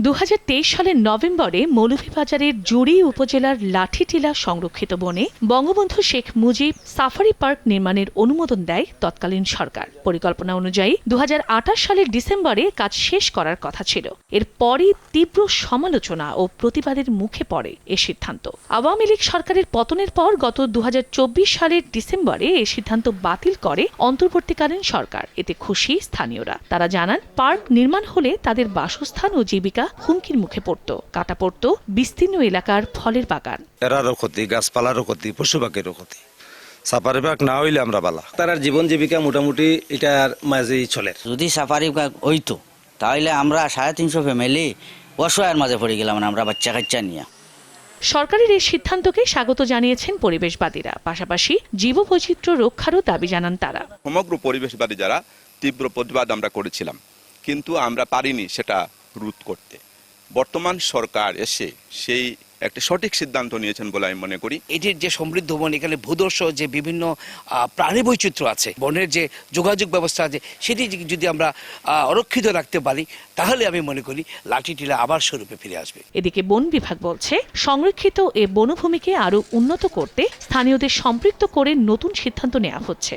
2023 সালের নভেম্বরে মৌলভীবাজারের জুড়ি উপজেলার লাঠিটিলা সংরক্ষিত বনে বঙ্গবন্ধু শেখ মুজিব সাফারি পার্ক নির্মাণের অনুমোদন দেয় তৎকালীন সরকার। পরিকল্পনা অনুযায়ী 2028 সালের ডিসেম্বরে কাজ শেষ করার কথা ছিল। এরপরই তীব্র সমালোচনা ও প্রতিবাদের মুখে পড়ে এ সিদ্ধান্ত। আওয়ামী লীগ সরকারের পতনের পর গত 2024 সালের ডিসেম্বরে এ সিদ্ধান্ত বাতিল করে অন্তর্বর্তীকালীন সরকার। এতে খুশি স্থানীয়রা। তারা জানান, পার্ক নির্মাণ হলে তাদের বাসস্থান ও জীবিকা হুমকির মুখে পড়ত। কাটা পড়ত বিস্তীর্ণ এলাকার ফলের বাগান। এরারও ক্ষতি, গাছপালারও ক্ষতি, পশু পাখিরও ক্ষতি। সাফারি পার্ক না হইলে আমরা বালা। তার জীবন জীবিকা মোটামুটি এটার মাঝেই চলে। যদি সাফারি পার্ক হইতো তাহলে আমরা 350 ফ্যামিলি অসহায়ের মাঝে পড়ে গেলাম, আমরা বাচ্চা কাচ্চা নিয়ে। সরকারের এই সিদ্ধান্তকে স্বাগত জানিয়েছেন পরিবেশবাদীরা। পাশাপাশি জীববৈচিত্র্য রক্ষারও দাবি জানান তারা। সমগ্র পরিবেশবাদী যারা তীব্র প্রতিবাদ আমরা করেছিলাম, কিন্তু আমরা পারিনি সেটা রোধ করতে। বর্তমান সরকার এসে সেই একটা সঠিক সিদ্ধান্ত নিয়েছেন বলে আমি মনে করি। এটির যে সমৃদ্ধ বন, এখানে ভূদর্শ যে বিভিন্ন প্রাণী বৈচিত্র্য আছে, বনের যে যোগাযোগ ব্যবস্থা আছে, সেটি যদি আমরা অরক্ষিত রাখতে পারি তাহলে আমি মনে করি লাঠিটিলা আবার স্বরূপে ফিরে আসবে। এদিকে বন বিভাগ বলছে, সংরক্ষিত এ বনভূমিকে আরও উন্নত করতে স্থানীয়দের সম্পৃক্ত করে নতুন সিদ্ধান্ত নেওয়া হচ্ছে।